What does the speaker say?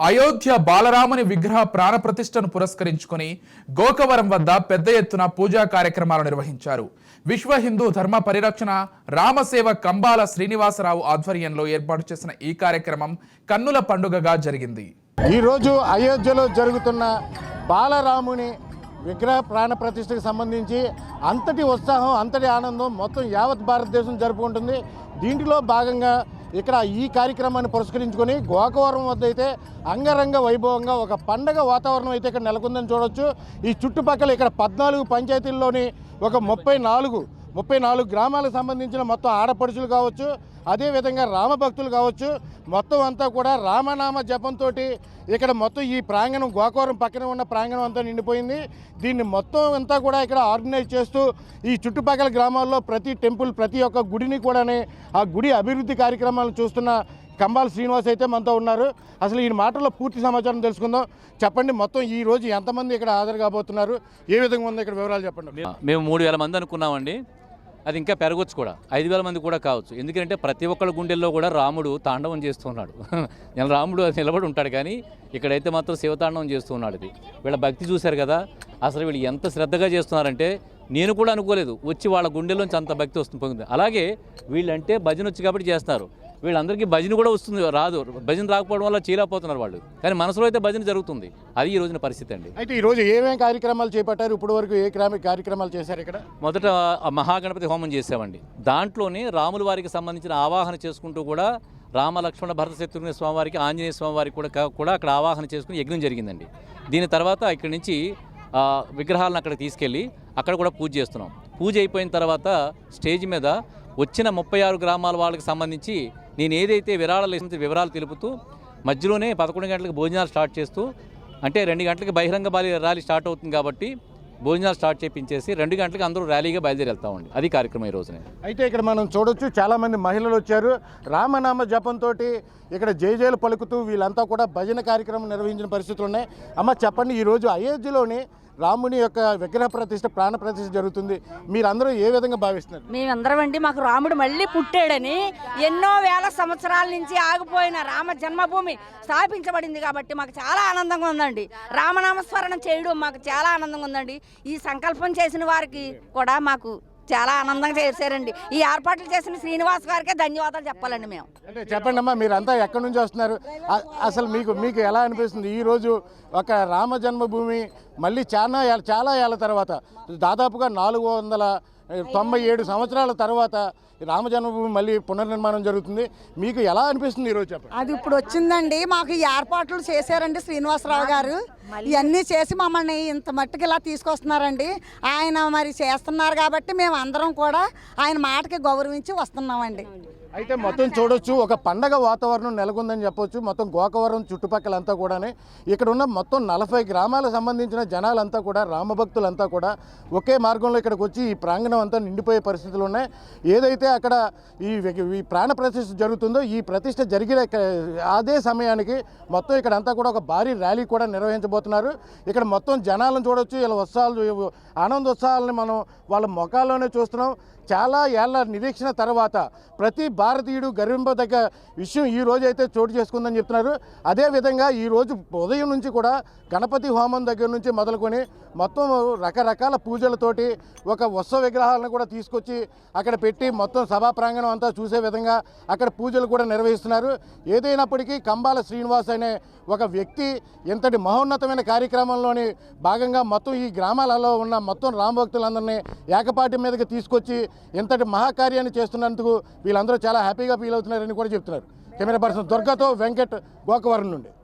అయోధ్య బాలరాముని విగ్రహ ప్రాణప్రతిష్ఠను పురస్కరించుకొని గోకవరం వద్ద పెద్ద ఎత్తున పూజా కార్యక్రమాలు నిర్వహించారు. విశ్వ హిందూ ధర్మ పరిరక్షణ రామసేవ కంబాల శ్రీనివాసరావు ఆధ్వర్యంలో ఏర్పాటు చేసిన ఈ కార్యక్రమం కన్నుల పండుగగా జరిగింది. ఈరోజు అయోధ్యలో జరుగుతున్న బాలరాముని విగ్రహ ప్రాణ ప్రతిష్టకు సంబంధించి అంతటి ఉత్సాహం, అంతటి ఆనందం మొత్తం యావత్ భారతదేశం జరుపుకుంటుంది. దీంట్లో భాగంగా ఇక్కడ ఈ కార్యక్రమాన్ని పురస్కరించుకొని గోకవరం వద్ద అయితే అంగరంగ వైభవంగా ఒక పండగ వాతావరణం అయితే ఇక్కడ నెలకొందని చూడొచ్చు. ఈ చుట్టుపక్కల ఇక్కడ 14 పంచాయతీల్లోని ఒక 34 గ్రామాలకు సంబంధించిన మొత్తం ఆడపడుచులు కావచ్చు, అదేవిధంగా రామభక్తులు కావచ్చు, మొత్తం అంతా కూడా రామనామ జపంతో ఇక్కడ మొత్తం ఈ ప్రాంగణం గోకవరం పక్కన ఉన్న ప్రాంగణం అంతా నిండిపోయింది. దీన్ని మొత్తం అంతా కూడా ఇక్కడ ఆర్గనైజ్ చేస్తూ ఈ చుట్టుపక్కల గ్రామాల్లో ప్రతి టెంపుల్, ప్రతి ఒక్క గుడిని కూడా ఆ గుడి అభివృద్ధి కార్యక్రమాలను చూస్తున్న కంబాల శ్రీనివాస్ అయితే మనతో ఉన్నారు. అసలు ఈ మాటల్లో పూర్తి సమాచారం తెలుసుకుందాం. చెప్పండి, మొత్తం ఈ రోజు ఎంతమంది ఇక్కడ హాజరు కాబోతున్నారు, ఏ విధంగా ఉందో ఇక్కడ వివరాలు చెప్పండి. మేము 3000 మంది అనుకున్నామండి. అది ఇంకా పెరగొచ్చు కూడా, 5000 మంది కూడా కావచ్చు. ఎందుకంటే ప్రతి ఒక్కళ్ళ గుండెల్లో కూడా రాముడు తాండవం చేస్తున్నాడు. రాముడు నిలబడి ఉంటాడు, కానీ ఇక్కడైతే మాత్రం శివతాండవం చేస్తున్నాడు. ఇది వీళ్ళ భక్తి చూశారు కదా, అసలు వీళ్ళు ఎంత శ్రద్ధగా చేస్తున్నారంటే నేను కూడా అనుకోలేదు వచ్చి వాళ్ళ గుండెల్లోంచి అంత భక్తి వస్తుంది. అలాగే వీళ్ళంటే భజన వచ్చి కాబట్టి చేస్తారు. వీళ్ళందరికీ భజన కూడా వస్తుంది, రాదు. భజన రాకపోవడం వల్ల చీలపోతున్నారు వాళ్ళు, కానీ మనసులో అయితే భజన జరుగుతుంది. అది ఈ రోజున పరిస్థితి అండి. అయితే ఈ రోజు ఏమేమి కార్యక్రమాలు చేపట్టారు, ఇప్పటి వరకు ఏ కార్యక్రమాలు చేశారు? ఇక్కడ మొదట మహాగణపతి హోమం చేసామండి. దాంట్లోనే రాముల వారికి సంబంధించిన ఆవాహన చేసుకుంటూ కూడా రామ లక్ష్మణ భరత శత్రుఘ్న స్వామివారికి, ఆంజనేయ స్వామివారికి కూడా అక్కడ ఆవాహన చేసుకుని యజ్ఞం జరిగిందండి. దీని తర్వాత ఇక్కడి నుంచి విగ్రహాలను అక్కడ తీసుకెళ్ళి అక్కడ కూడా పూజ చేస్తున్నాం. పూజ అయిపోయిన తర్వాత స్టేజ్ మీద వచ్చిన 36 గ్రామాల వాళ్ళకి సంబంధించి నేను ఏదైతే వివరాలు తెలుపుతూ మధ్యలోనే 11 గంటలకు భోజనాలు స్టార్ట్ చేస్తూ, అంటే 2 గంటలకు బహిరంగ ర్యాలీ స్టార్ట్ అవుతుంది కాబట్టి భోజనాలు స్టార్ట్ చేయించేసి 2 గంటలకు అందరూ ర్యాలీగా బయలుదేరి వెళ్తామండి. అది కార్యక్రమం ఈ రోజునే. అయితే ఇక్కడ మనం చూడొచ్చు, చాలామంది మహిళలు వచ్చారు. రామనామ జపంతో ఇక్కడ జయజయలు పలుకుతూ వీళ్ళంతా కూడా భజన కార్యక్రమం నిర్వహించిన పరిస్థితులు ఉన్నాయి. అమ్మ చెప్పండి, ఈరోజు అయోధ్యలోని రాముని యొక్క విగ్రహ ప్రతిష్ఠ, ప్రాణ ప్రతిష్ఠ జరుగుతుంది. మీరందరూ ఏ విధంగా భావిస్తున్నారు? మేమందరం అండి, మాకు రాముడు మళ్ళీ పుట్టాడని ఎన్నో వేల సంవత్సరాల నుంచి ఆగిపోయిన రామ జన్మభూమి స్థాపించబడింది కాబట్టి మాకు చాలా ఆనందంగా ఉందండి. రామనామస్మరణం చేయడం మాకు చాలా ఆనందంగా ఉందండి. ఈ సంకల్పం చేసిన వారికి కూడా మాకు చాలా ఆనందంగా చేశారండి. ఈ ఏర్పాట్లు చేసిన శ్రీనివాస్ గారికే ధన్యవాదాలు చెప్పాలండి మేము. అంటే చెప్పండి అమ్మా, మీరంతా ఎక్కడి నుంచి వస్తున్నారు? అసలు మీకు ఎలా అనిపిస్తుంది ఈరోజు ఒక రామ జన్మభూమి మళ్ళీ చాలా ఏళ్ళ తర్వాత, దాదాపుగా 497 సంవత్సరాల తర్వాత రామ జన్మభూమి మళ్ళీ పునర్నిర్మాణం జరుగుతుంది. మీకు ఎలా అనిపిస్తుంది ఈరోజు చెప్పండి? అది ఇప్పుడు వచ్చిందండి, మాకు ఈ ఏర్పాట్లు చేశారండి శ్రీనివాసరావు గారు. ఇవన్నీ చేసి మమ్మల్ని ఇంత మట్టుకు ఇలా తీసుకొస్తున్నారండి. ఆయన మరి చేస్తున్నారు కాబట్టి మేము అందరం కూడా ఆయన మాటకి గౌరవించి వస్తున్నామండి. అయితే మొత్తం చూడొచ్చు, ఒక పండగ వాతావరణం నెలకొందని చెప్పొచ్చు. మొత్తం గోకవరం చుట్టుపక్కలంతా కూడా ఇక్కడ ఉన్న మొత్తం 40 గ్రామాలకు సంబంధించిన జనాలంతా కూడా, రామభక్తులంతా కూడా ఒకే మార్గంలో ఇక్కడికి వచ్చి ఈ ప్రాంగణం అంతా నిండిపోయే పరిస్థితులు ఉన్నాయి. ఏదైతే అక్కడ ఈ ప్రాణ ప్రతిష్ఠ జరుగుతుందో, ఈ ప్రతిష్ఠ జరిగిన అదే సమయానికి మొత్తం ఇక్కడంతా కూడా ఒక భారీ ర్యాలీ కూడా నిర్వహించబోతున్నారు. ఇక్కడ మొత్తం జనాలను చూడొచ్చు, వీళ్ళ ఆనందోత్సాహాలని మనం వాళ్ళ ముఖాల్లోనే చూస్తున్నాం. చాలా ఏళ్ల నిరీక్షణ తర్వాత ప్రతి భారతీయుడు గర్వింపదగ్గ విషయం ఈ రోజు అయితే చోటు చేసుకుందని చెప్తున్నారు. అదేవిధంగా ఈరోజు ఉదయం నుంచి కూడా గణపతి హోమం దగ్గర నుంచి మొదలుకొని మొత్తం రకరకాల పూజలతోటి ఒక ఉత్సవ విగ్రహాలను కూడా తీసుకొచ్చి అక్కడ పెట్టి మొత్తం సభా ప్రాంగణం అంతా చూసే విధంగా అక్కడ పూజలు కూడా నిర్వహిస్తున్నారు. ఏదైనప్పటికీ కంబాల శ్రీనివాస్ అనే ఒక వ్యక్తి ఇంతటి మహోన్నతమైన కార్యక్రమంలోని భాగంగా మొత్తం ఈ గ్రామాలలో ఉన్న మొత్తం రామభక్తులందరినీ ఏకపాటి మీదకి తీసుకొచ్చి ఇంతటి మహాకార్యాన్ని చేస్తున్నందుకు వీళ్ళందరూ చాలా హ్యాపీగా ఫీల్ అవుతున్నారని కూడా చెప్తున్నారు. కెమెరా పర్సన్ దుర్గాతో వెంకట్, గోకవరం నుండి.